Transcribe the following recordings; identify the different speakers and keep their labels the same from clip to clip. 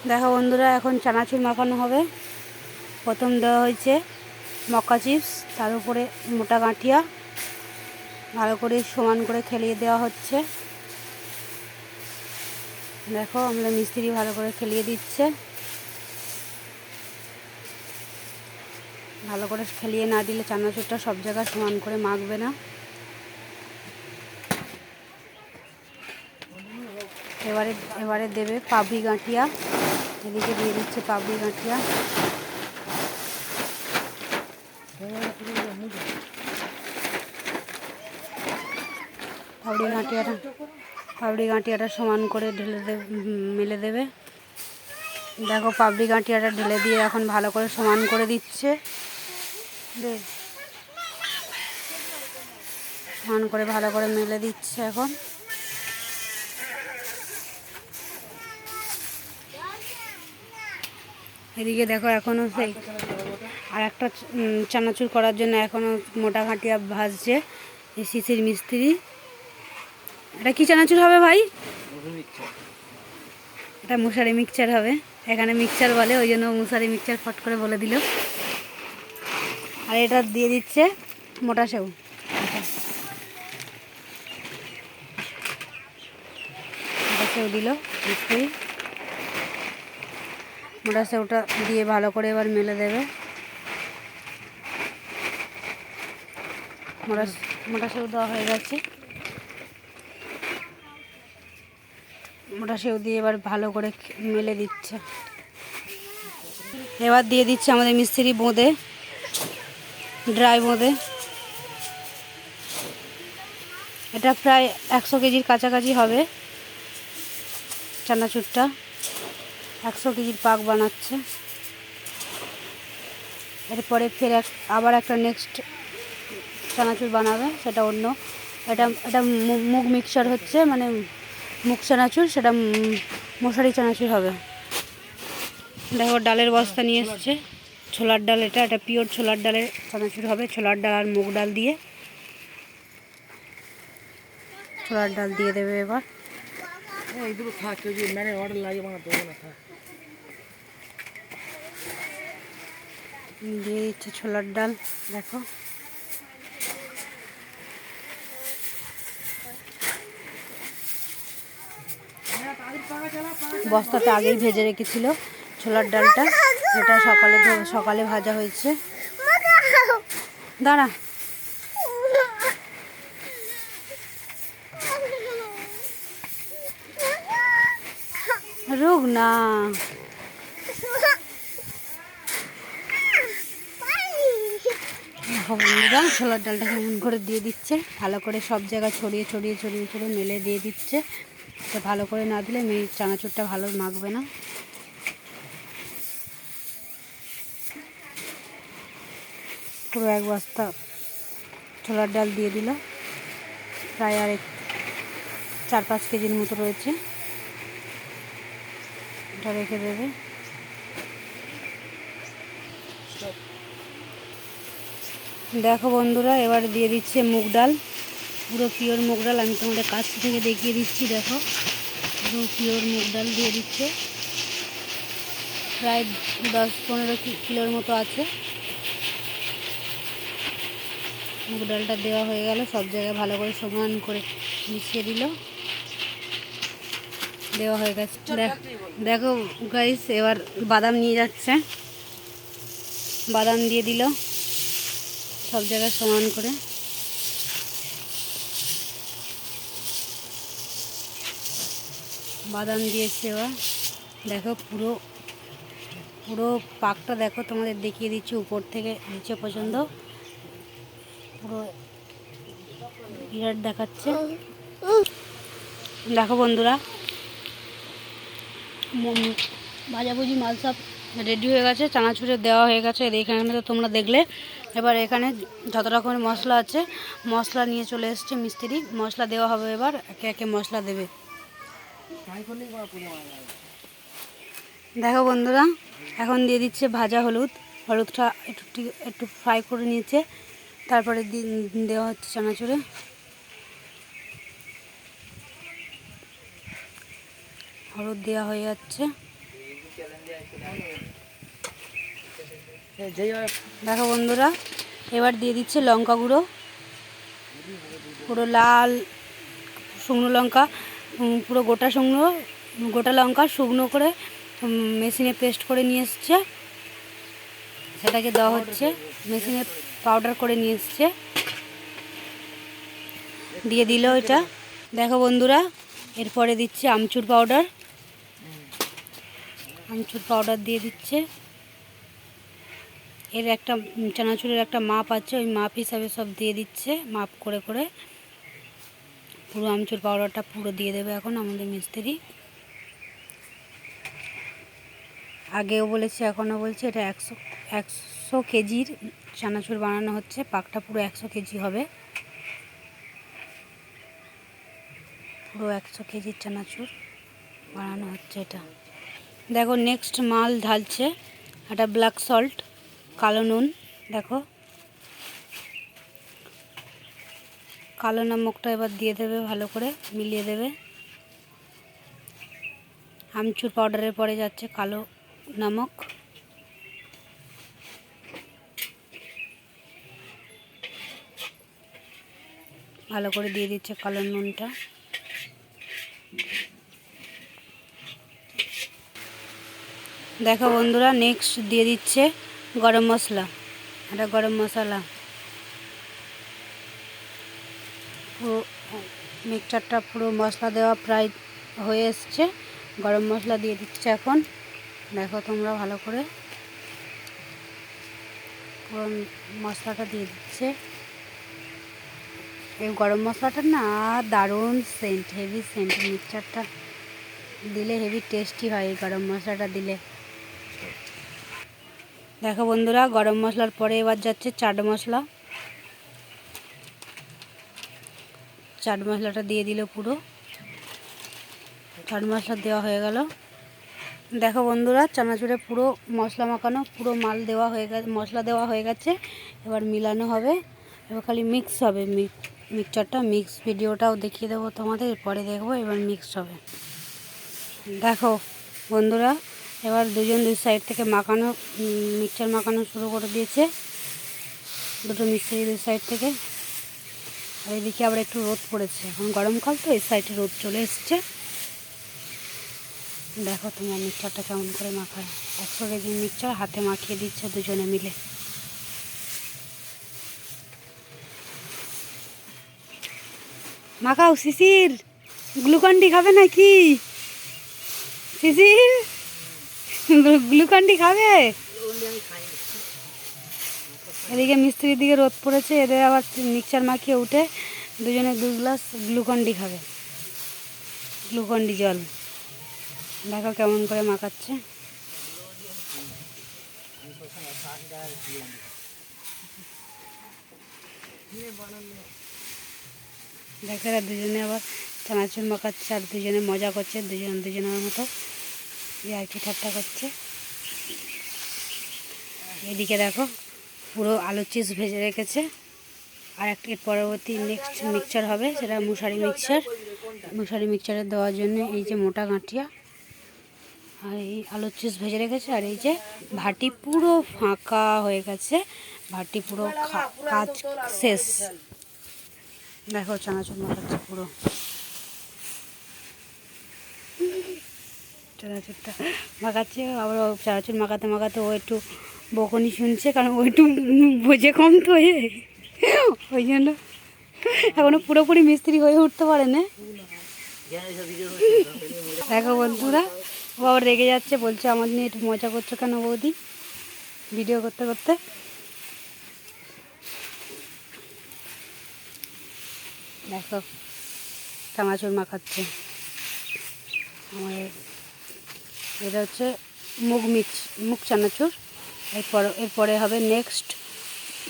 Speaker 1: দেখো বন্ধুরা, এখন চানাচুর মাখানো হবে। প্রথম দেওয়া হয়েছে মক্কা চিপস, তার উপরে মোটা গাঁঠিয়া ভালো করে সমান করে খেলিয়ে দেওয়া হচ্ছে। দেখো আমাদের মিস্ত্রি ভালো করে খেলিয়ে দিচ্ছে। ভালো করে খেলিয়ে না দিলে চানাচুরটা সব জায়গায় সমান করে মাখবে না। এবারে দেবে পাবড়ি গাঁঠিয়া। এদিকে দিয়ে দিচ্ছে পাবড়ি গাঁঠিয়া। পাবড়ি গাঁঠিয়াটা সমান করে মেলে দেবে। দেখো পাবড়ি গাঁঠিয়াটা ঢেলে দিয়ে এখন ভালো করে সমান করে দিচ্ছে। সমান করে ভালো করে মেলে দিচ্ছে। এখন এদিকে দেখো এখনো সেই আর একটা চানাচুর করার জন্য এখনো মোটা ঘাটিয়া ভাজছে এই শিশির মিস্ত্রি। এটা কি চানাচুর হবে ভাই? এটা মশারি মিক্সচার হবে। এখানে মিক্সচার বলে, ওই জন্য মশারি মিক্সচার ফট করে বলে দিল। আর এটা দিয়ে দিচ্ছে মোটা সেউ। মোটা সেউ দিল মিস্ত্রি। মোটা সেউটা দিয়ে ভালো করে এবার মেলে দেবে। মোটা সেউ দেওয়া হয়ে গেছে। মোটা সেউ দিয়ে এবার ভালো করে মেলে দিচ্ছে। এবার দিয়ে দিচ্ছে আমাদের মিস্ত্রি বোঁদে, ড্রাই বোঁদে। এটা প্রায় 100 কেজির কাছাকাছি হবে চানাচুরটা। 100 কেজির পাক বানাচ্ছে। এরপরে ফের আবার একটা নেক্সট চানাচুর বানাবে, সেটা অন্য। এটা মুগ মিক্সচার হচ্ছে, মানে মুগ চানাচুর, সেটা মশারি চানাচুর হবে। দেখো ডালের বস্তা নিয়ে এসছে, ছোলার ডাল। এটা পিওর ছোলার ডালের চানাচুর হবে। ছোলার ডাল আর মুগ ডাল দিয়ে। ছোলার ডাল দিয়ে দেবে এবার। দিয়ে দিচ্ছে ছোলার ডাল। দেখো বস্তাতে আগেই ভেজে রেখেছিল ছোলার ডালটা। এটা সকালে ভাজা হয়েছে। দাঁড়া, রুক না। বন্ধুরা, ছোলার ডালটা কেমন করে দিয়ে দিচ্ছে, ভালো করে সব জায়গায় ছড়িয়ে মেলে দিয়ে দিচ্ছে। তো ভালো করে না দিলে চানাচুরটা ভালো মাখবে না। পুরো এক বস্তা ছোলার ডাল দিয়ে দিল। প্রায় আর 4-5 কেজির মতো রয়েছে। এটা রেখে দেবে। দেখো বন্ধুরা, এবার দিয়ে দিচ্ছে মুগ ডাল। পুরো পিওর মুগ ডাল। আমি তোমাদের কাছ থেকে দেখিয়ে দিচ্ছি। দেখো পুরো পিওর মুগ ডাল দিয়ে দিচ্ছে। প্রায় 10-15 কিলোর মতো আছে। মুগ ডালটা দেওয়া হয়ে গেল। সব জায়গায় ভালো করে সমান করে মিশিয়ে দিল। দেওয়া হয়ে গেছে। দেখো গাইস, এবার বাদাম নিয়ে যাচ্ছে। বাদাম দিয়ে দিল সব জায়গায় সমান করে। বাদাম দিয়েছে এবার। দেখো পুরো পাকটা দেখো, তোমাদের দেখিয়ে দিচ্ছি উপর থেকে নিচে পর্যন্ত। পুরো বিরাট দেখাচ্ছে। দেখো বন্ধুরা, ভাজাভুজি মাল সব রেডি হয়ে গেছে। চানাচুরে দেওয়া হয়ে গেছে। এখানে তো তোমরা দেখলে। এবার এখানে যত রকমের মশলা আছে, মশলা নিয়ে চলে এসছে মিস্ত্রি। মশলা দেওয়া হবে। এবার একে একে মশলা দেবে। দেখো বন্ধুরা, এখন দিয়ে দিচ্ছে ভাজা হলুদটা একটু ফ্রাই করে নিয়েছে। তারপরে দেওয়া হচ্ছে চানাচুরে। হলুদ দেওয়া হয়ে যাচ্ছে। দেখো বন্ধুরা, এবার দিয়ে দিচ্ছে লঙ্কা গুঁড়ো, পুরো লাল শুকনো লঙ্কা, পুরো গোটা লঙ্কা শুকনো করে মেশিনে পেস্ট করে নিয়ে এসছে, সেটাকে দেওয়া হচ্ছে। মেশিনে পাউডার করে নিয়ে এসছে, দিয়ে দিল এটা। দেখো বন্ধুরা, এরপরে দিচ্ছে আমচুর পাউডার দিয়ে দিচ্ছে। এর একটা চানাচুরের একটা মাপ আছে, ওই মাপ হিসাবে সব দিয়ে দিচ্ছে, মাপ করে করে পুরো আমচুর পাউডারটা পুরো দিয়ে দেবে এখন আমাদের মিস্ত্রি। আগেও বলেছে এখনও বলছে, এটা 100 কেজির চানাচুর বানানো হচ্ছে, পাকটা পুরো 100 কেজি হবে, পুরো 100 কেজির চানাচুর বানানো হচ্ছে এটা। দেখো নেক্সট মাল ঢালছে, এটা ব্ল্যাক সল্ট, কালো নুন। দেখো কালো নমকটা এবার দিয়ে দেবে, ভালো করে মিলিয়ে দেবে। আমচুর পাউডারের পরে যাচ্ছে কালো নমক, ভালো করে দিয়ে দিচ্ছে কালো নুনটা। দেখো বন্ধুরা, নেক্সট দিয়ে দিচ্ছে গরম মশলা, এটা গরম মশলা। পুরো মিক্সচারটা পুরো মশলা দেওয়া প্রায় হয়ে এসছে, গরম মশলা দিয়ে দিচ্ছে এখন। দেখো তোমরা ভালো করে পুরো মশলাটা দিয়ে দিচ্ছে। এই গরম মশলাটা না দারুণ সেন্ট, হেভি সেন্ট, মিক্সচারটা দিলে হেভি টেস্টি হয় এই গরম মশলাটা দিলে। দেখো বন্ধুরা, গরম মশলার পরে এবার যাচ্ছে চাট মশলাটা দিয়ে দিল, পুরো চাট মশলা দেওয়া হয়ে গেল। দেখো বন্ধুরা, চানাচুরে পুরো মশলা মাখানো, পুরো মাল দেওয়া হয়ে গেছে, মশলা দেওয়া হয়ে গেছে। এবার মিলানো হবে, এবার খালি মিক্স হবে। মিক্সচারটা মিক্স ভিডিওটাও দেখিয়ে দেবো তোমাদের, এরপরে দেখবো। এবার মিক্স হবে। দেখো বন্ধুরা, এবার দুজন দুই সাইড থেকে মিক্সচার মাখানো শুরু করে দিয়েছে, দুটো মিস্ত্রি দুই সাইড থেকে। আর এদিকে আবার একটু রোদ পড়েছে, এখন গরমকাল তো এই সাইডে রোদ চলে এসছে। দেখো তোমার মিক্সচারটা কেমন করে মাখায়, 100 কেজি মিক্সচার হাতে মাখিয়ে দিচ্ছে দুজনে মিলে। মাখাও শিশির, গ্লুকন্ডি খাবে নাকি? শিশির গ্লুকন্ডি খাবে? এদিকে মিস্ত্রির দিকে রোদ পড়েছে, এদের আবার মিক্সচার মাখিয়ে উঠে দুজনে 2 গ্লাস গ্লুকন্ডি খাবে, গ্লুকন্ডি জল। দেখো কেমন করে মাখাচ্ছে। দেখো এরা দুজনে আবার চানাচুর মাখাচ্ছে, আর দুজনে মজা করছে, দুজনের মতো আর কি ঠাট্টা করছে। এদিকে দেখো পুরো আলু চিপস ভেজে রেখেছে, আর একটা পরবর্তী নেক্সট মিক্সচার হবে, সেটা মশারি মিক্সচারে দেওয়ার জন্য এই যে মোটা গাঁঠিয়া, আর এই আলু চিপস ভেজে রেখেছে। আর এই যে ভাটি পুরো ফাঁকা হয়ে গেছে, ভাটি পুরো কাজ শেষ। দেখো চানাচুর মাখাচ্ছে পুরো, চানাচুরটা মাখাচ্ছে। আবার চানাচুর মাখাতে মাখাতে ও একটু বকুনি শুনছে, কারণ ও একটু বোঝে কম তো ওই জন্য এখনো পুরোপুরি মিস্ত্রি হয়ে উঠতে পারে না। দেখো বন্ধুরা, ও আবার রেগে যাচ্ছে, বলছে আমার নিয়ে একটু মজা করছো কেন বৌদি ভিডিও করতে করতে। দেখো চানাচুর মাখাচ্ছে আমাদের, এটা হচ্ছে মুগ চানাচুর। এরপরে হবে নেক্সট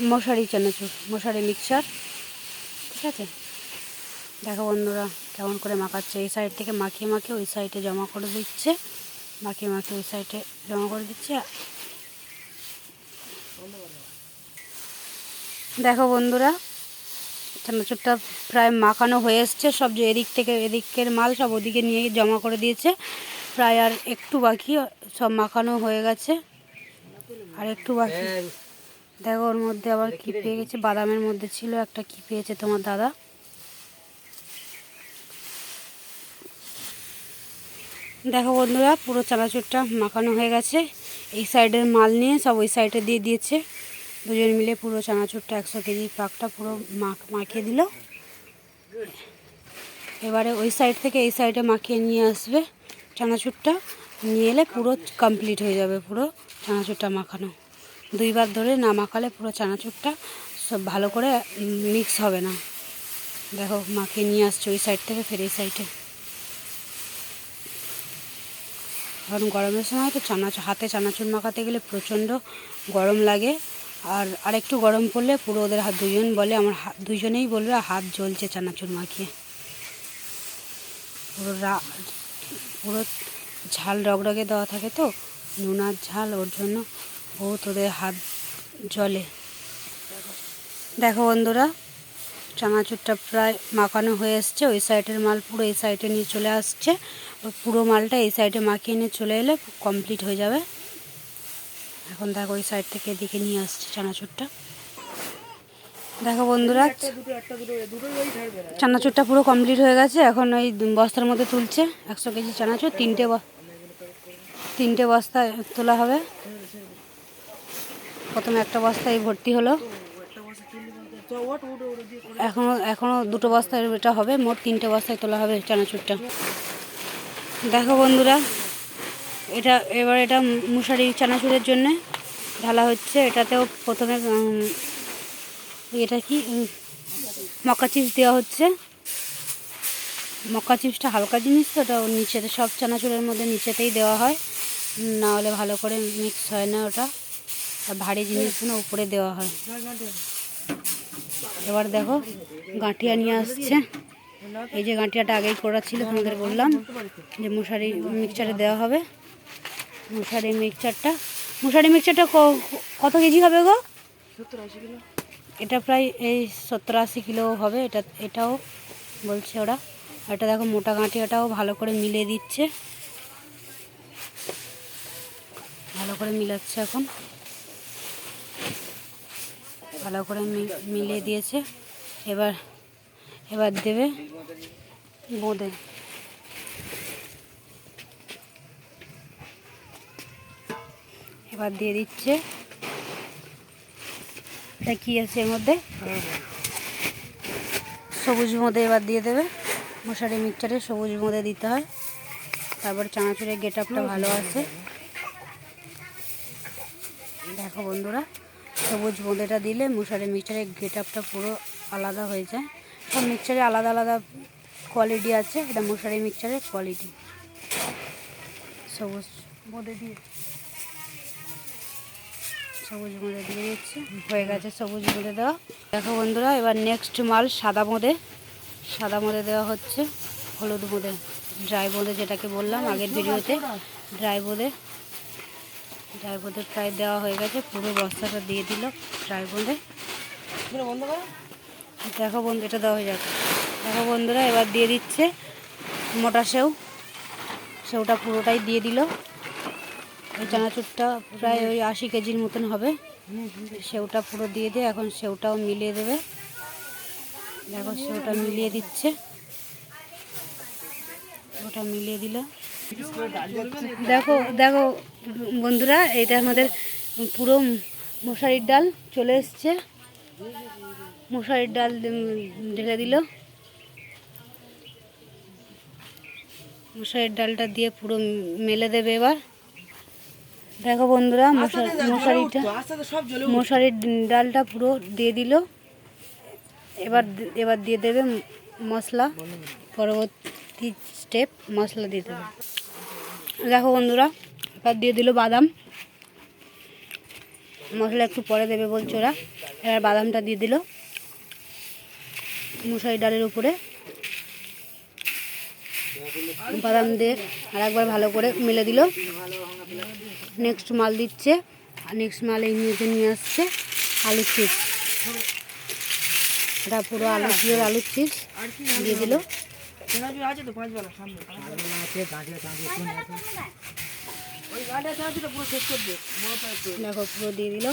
Speaker 1: মশারি মিক্সচার, ঠিক আছে। দেখো বন্ধুরা কেমন করে মাখাচ্ছে, এই সাইড থেকে মাখিয়ে ওই সাইডে জমা করে দিচ্ছে, মাখিয়ে ওই সাইডে জমা করে দিচ্ছে। দেখো বন্ধুরা, চানাচুরটা প্রায় মাখানো হয়ে এসছে, সব যে এদিকের মাল সব ওদিকে নিয়ে জমা করে দিয়েছে। প্রায় আর একটু বাকি, সব মাখানো হয়ে গেছে, আর একটু বাকি। দেখো ওর মধ্যে আবার কি পেয়ে গেছে, বাদামের মধ্যে ছিল একটা, কি পেয়েছে তোমার দাদা। দেখো বন্ধুরা, পুরো চানাচুরটা মাখানো হয়ে গেছে। এই সাইডের মাল নিয়ে সব ওই সাইডে দিয়ে দিয়েছে। দুজন মিলে পুরো চানাচুরটা 100 কেজি পাকটা পুরো মাখিয়ে দিল। এবারে ওই সাইড থেকে এই সাইডে মাখিয়ে নিয়ে আসবে চানাচুরটা, নিয়ে এলে পুরো কমপ্লিট হয়ে যাবে পুরো চানাচুরটা মাখানো। 2 বার ধরে না মাখালে পুরো চানাচুরটা সব ভালো করে মিক্স হবে না। দেখো মাখিয়ে নিয়ে আসছে ওই সাইড থেকে, ফের এই সাইডে। কারণ গরমের সময় তো হাতে চানাচুর মাখাতে গেলে প্রচণ্ড গরম লাগে, আর আরেকটু গরম পড়লে পুরো ওদের হাত, দুজন বলে আমার দুজনেই বলবে হাত জ্বলছে চানাচুর মাখিয়ে। পুরো ঝাল রগরগে দেওয়া থাকে তো, নুনার ঝাল, ওর জন্য বহুত ওদের হাত জ্বলে। দেখো বন্ধুরা, চানাচুরটা প্রায় মাখানো হয়ে এসছে। ওই সাইডের মাল পুরো এই সাইডে নিয়ে চলে আসছে। ওই পুরো মালটা এই সাইডে মাখিয়ে নিয়ে চলে এলে কমপ্লিট হয়ে যাবে। এখন দেখো ওই সাইড থেকে এদিকে নিয়ে আসছে চানাচুরটা। দেখো বন্ধুরা, চানাচুরটা পুরো কমপ্লিট হয়ে গেছে। এখন ওই বস্তার মধ্যে তুলছে 100 কেজি চানাচুর, 3টে বস্তা তোলা হবে। প্রথমে একটা বস্তায় ভর্তি হলো, এখনো 2টো বস্তায় এটা হবে, মোট 3টে বস্তায় তোলা হবে চানাচুরটা। দেখো বন্ধুরা, এবার এটা মুসারি চানাচুরের জন্য ঢালা হচ্ছে। এটাতেও প্রথমে এটা কি মক্কা চিপস দেওয়া হচ্ছে। মক্কা চিপসটা হালকা জিনিস তো, ওটা নিচেতে সব চানাচুরের মধ্যে নিচেতেই দেওয়া হয়, না হলে ভালো করে মিক্স হয় না। ওটা ভারী জিনিসগুলো উপরে দেওয়া হয়। এবার দেখো গাঁঠিয়া নিয়ে আসছে। এই যে গাঁঠিয়াটা আগেই করা ছিল, তোমাদের বললাম যে মুসারি মিক্সচারে দেওয়া হবে। মুসারি মিক্সচারটা কত কেজি হবে গো?
Speaker 2: 70-80 কিলো।
Speaker 1: এটা প্রায় এই 70-80 কিলো হবে। এটাও বলছে ওরা। এটা দেখো মোটা গাঁঠিয়াটাও ভালো করে মিলিয়ে দিচ্ছে, ভালো করে মিলাচ্ছে। এখন ভালো করে মিলিয়ে দিয়েছে। এবার দেবে বোঁদে। এবার দিয়ে দিচ্ছে, এটা কি আছে এর মধ্যে, সবুজ বোঁদে এবার দিয়ে দেবে। মশারি মিক্সচারে সবুজ বোঁদে দিতে হয়, তারপর চানাচুরের গেট আপটা ভালো আসে। দেখো বন্ধুরা, সবুজ বোঁদেটা দিলে মশারি মিক্সচারের গেট আপটা পুরো আলাদা হয়ে যায়। সব মিক্সচারে আলাদা আলাদা কোয়ালিটি আছে, এটা মশারি মিক্সচারের কোয়ালিটি। সবুজ বোঁদে দিয়ে দিচ্ছে, হয়ে গেছে সবুজ বোঁদে দেওয়া। দেখো বন্ধুরা, এবার নেক্সট মাল সাদা বোঁদে দেওয়া হচ্ছে। হলুদ বোঁদে, ড্রাই বোঁদে যেটাকে বললাম আগের ভিডিওতে, ড্রাই বোঁদে প্রায় দেওয়া হয়ে গেছে। পুরো বস্তাটা দিয়ে দিল ড্রাই বোঁদে। দেখো বন্ধু, এটা দেওয়া হয়ে যাচ্ছে। দেখো বন্ধুরা, এবার দিয়ে দিচ্ছে মোটা সেউটা পুরোটাই দিয়ে দিল। এই চানাচুরটা প্রায় ওই 80 কেজির মতন হবে। সেউটা পুরো দিয়ে দিয়ে এখন সেউটাও মিলিয়ে দেবে। দেখো সেউটা মিলিয়ে দিচ্ছে, ওটা মিলিয়ে দিল। দেখো দেখো বন্ধুরা, এটা আমাদের পুরো মশারির ডাল চলে এসছে। মশারির ডাল ঢেলে দিল। মশারির ডালটা দিয়ে পুরো মেলে দেবে এবার। দেখো বন্ধুরা, মশারির ডালটা পুরো দিয়ে দিল। এবার দিয়ে দেবে মশলা, পরবর্তী স্টেপ মশলা দিয়ে দেবে। দেখো বন্ধুরা, এবার দিয়ে দিল বাদাম। মশলা একটু পরে দেবে বলছে ওরা। এবার বাদামটা দিয়ে দিল মশারি ডালের উপরে। বাদাম দিয়ে আর একবার ভালো করে মিলে দিল। নেক্সট মাল দিচ্ছে, আর নেক্সট মাল এই নিয়ে আসছে আলু চিপস। এটা পুরো আলুর চিপস দিয়ে দিল।
Speaker 2: চানাচুর আছে তো 5 বেলা সামনে আছে গাঁজে গাঁজে কোন আছে ওই গাঁজা চানাচুরটা পুরো শেষ করে দে ময়লা একটু
Speaker 1: দেখো পুরো দিয়ে দিল।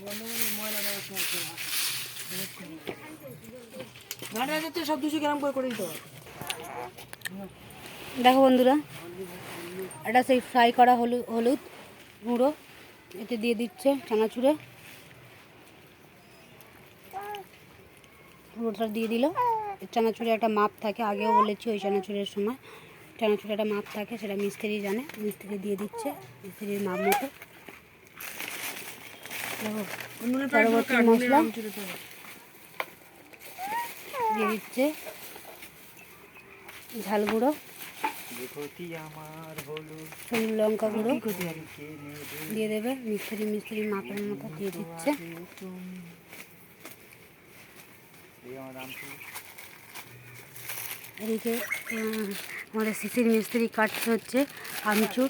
Speaker 2: বন্ধ করে ময়লা দেওয়া আছে গাঁজা যাচ্ছে সব 200 গ্রাম করে দিতে হবে।
Speaker 1: দেখো বন্ধুরা, এটা সেই ফ্রাই করা হলুদ গুঁড়ো এতে দিয়ে দিচ্ছে চানাচুরে, পুরোটা দিয়ে দিল। চানাচুরে একটা মাপ থাকে, আগেও বলেছি ওই চানাচুরের সময় চানাচুরে একটা মাপ থাকে, সেটা মিস্ত্রি জানে, মিস্ত্রি দিয়ে দিচ্ছে মিস্ত্রির মাপ মতো। দেখো পরবর্তী মশলা দিয়ে দিচ্ছে ঝাল গুঁড়ো, শুকনো লঙ্কা গুঁড়ো দিয়ে দেবে, মিস্ত্রি মাপের মতো দিয়ে দিচ্ছে। এদিকে আমাদের শিশির মিস্ত্রি কাটতে হচ্ছে আমচুর,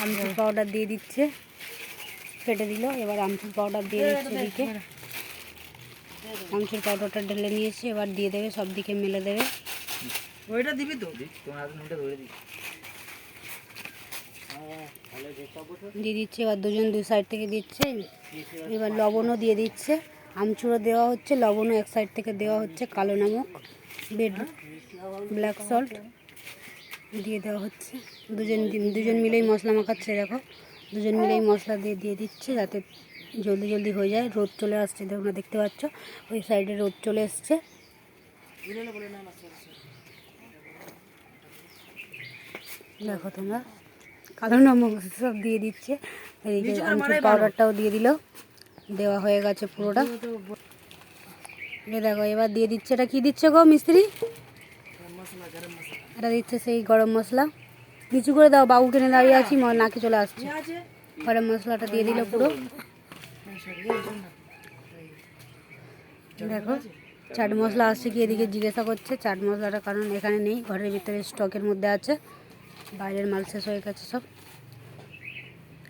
Speaker 1: আমচুর পাউডার দিয়ে দিচ্ছে, ফেটে দিল। এবার আমচুর পাউডার দিয়ে দিচ্ছে এদিকে, আমচুর পাউডারটা ঢেলে নিয়েছে, এবার দিয়ে দেবে, সব দিকে মেলে দেবে।
Speaker 2: ওইটা দিবি তো
Speaker 1: দিয়ে দিচ্ছে। এবার দুজন দুই সাইড থেকে দিচ্ছে। এবার লবণও দিয়ে দিচ্ছে, আমচুরও দেওয়া হচ্ছে, লবণও এক সাইড থেকে দেওয়া হচ্ছে, কালো নমক ব্ল্যাক সল্ট দিয়ে দেওয়া হচ্ছে। দুজন মিলেই মশলা মাখাচ্ছে। দেখো দুজন মিলেই মশলা দিয়ে দিচ্ছে যাতে জলদি জলদি হয়ে যায়। রোদ চলে আসছে, তোমরা দেখতে পাচ্ছ ওই সাইডে রোদ চলে এসছে। দেখো তোমরা কালো নমক সব দিয়ে দিচ্ছে, এদিকে আমচুর পাউডারটাও দিয়ে দিল, দেওয়া হয়ে গেছে পুরোটা। দেখো এবার দিয়ে দিচ্ছে, এটা কি দিচ্ছে গো মিস্ত্রি? এটা দিচ্ছে সেই গরম মশলা। নিচু করে দাও, বাবু কিনে দাঁড়িয়ে আছি, নাকি চলে আসছে। গরম মশলাটা দিয়ে দিল পুরো। দেখো চাট মশলা আসছে কি, এদিকে জিজ্ঞাসা করছে চাট মশলাটা, কারণ এখানে নেই, ঘরের ভিতরে স্টকের মধ্যে আছে, বাইরের মাল শেষ হয়ে গেছে সব।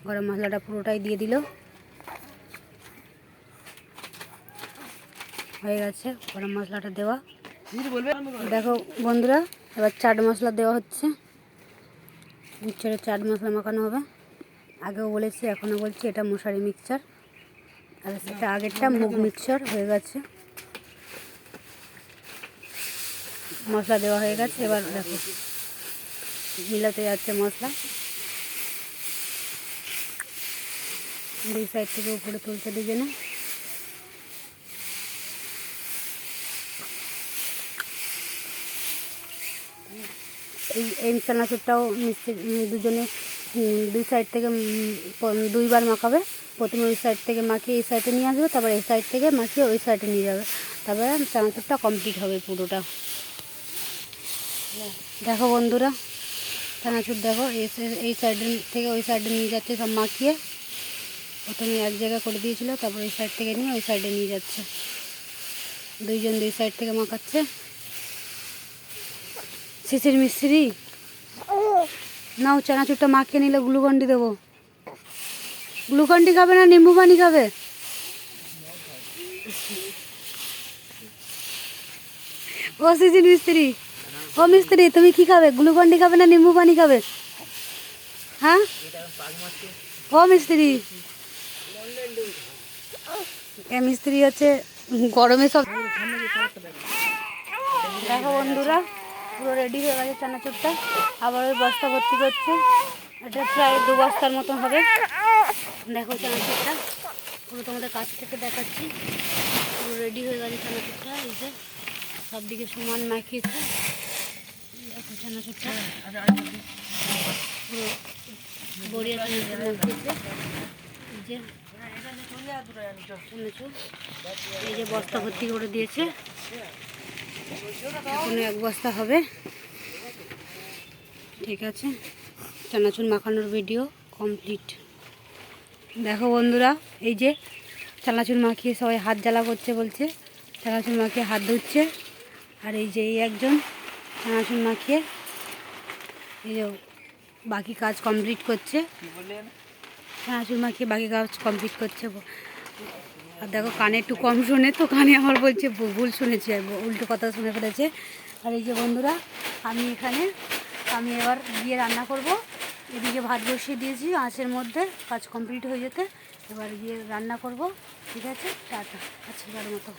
Speaker 1: গরম মশলাটা পুরোটাই দিয়ে দিল, হয়ে গেছে গরম মশলাটা দেওয়া। দেখো বন্ধুরা, এবার চাট মশলা দেওয়া হচ্ছে, মিক্সচারে চাট মশলা মাখানো হবে। আগেও বলেছি এখনও বলছি, এটা মশারি মিক্সচার, আর সেটা আগেরটা মুগ মিক্সচার হয়ে গেছে। মশলা দেওয়া হয়ে গেছে, এবার দেখো মিলাতে যাচ্ছে মশলা, দুই সাইড থেকে উপরে তুলছে দুজনে। এই চানাচুরটাও দুজনে দুই সাইড থেকে দুইবার মাখাবে। প্রথমে ওই সাইড থেকে মাখিয়ে এই সাইডে নিয়ে আসবে, তারপর এই সাইড থেকে মাখিয়ে ওই সাইডে নিয়ে যাবে, তারপরে চানাচুরটা কমপ্লিট হবে পুরোটা। দেখো বন্ধুরা চানাচুর দেখো এই সাইডে থেকে ওই সাইডে নিয়ে যাচ্ছে সব মাখিয়ে। প্রথমে এক জায়গায় করে দিয়েছিল, তারপর এই সাইড থেকে নিয়ে ওই সাইডে নিয়ে যাচ্ছে, দুইজন দুই সাইড থেকে মাখাচ্ছে। শিশির মিস্ত্রি নাও, চানাচুরটা মাখিয়ে নিলে গ্লুকন্ডি দেবো। গ্লুকন্ডি খাবে না নিম্বু পানি খাবে? ও শিশির মিস্ত্রি, ও মিস্ত্রি তুমি কি খাবে, গ্লুকন্ডি খাবে না নিম্বু পানি খাবে? হ্যাঁ ও মিস্ত্রি, এ মিস্ত্রি হচ্ছে গরমে সব। দেখো বন্ধুরা পুরো রেডি হয়ে গেছে চানাচুরটা, আবার ওই বস্তা ভর্তি করছে, এটা প্রায় 2 বস্তার মতন হবে। দেখো চানাচুরটা পুরো তোমাদের কাছ থেকে দেখাচ্ছি, পুরো রেডি হয়ে গেছে চানাচুরটা। এই যে সব দিকে সমান মাখিয়েছে, দেখো চানাচুরটা পুরো বড়িয়া চানাচুর মাখিয়েছে। এই যে চানাচুর এই যে বস্তা ভর্তি করে দিয়েছে, এখনো 1 বস্তা হবে। ঠিক আছে, চানাচুর মাখানোর ভিডিও কমপ্লিট। দেখো বন্ধুরা এই যে চানাচুর মাখিয়ে সবাই হাত জ্বালা করছে, বলছে চানাচুর মাখিয়ে হাত ধুচ্ছে। আর এই যে এই একজন চানাচুর মাখিয়ে এই যে বাকি কাজ কমপ্লিট করছে, চানাচুর মাখিয়ে বাকি কাজ কমপ্লিট করছে। আর দেখো কানে একটু কম শোনে, তো কানে আমার বলছে ভুল শুনেছি, আর উল্টো কথা শুনে ফেলেছে। আর এই যে বন্ধুরা, আমি এবার গিয়ে রান্না করব। এদিকে ভাত বসিয়ে দিয়েছি আঁচের মধ্যে, কাজ কমপ্লিট হয়ে যেতে এবার গিয়ে রান্না করব। ঠিক আছে, টাটা, আজকের মতো।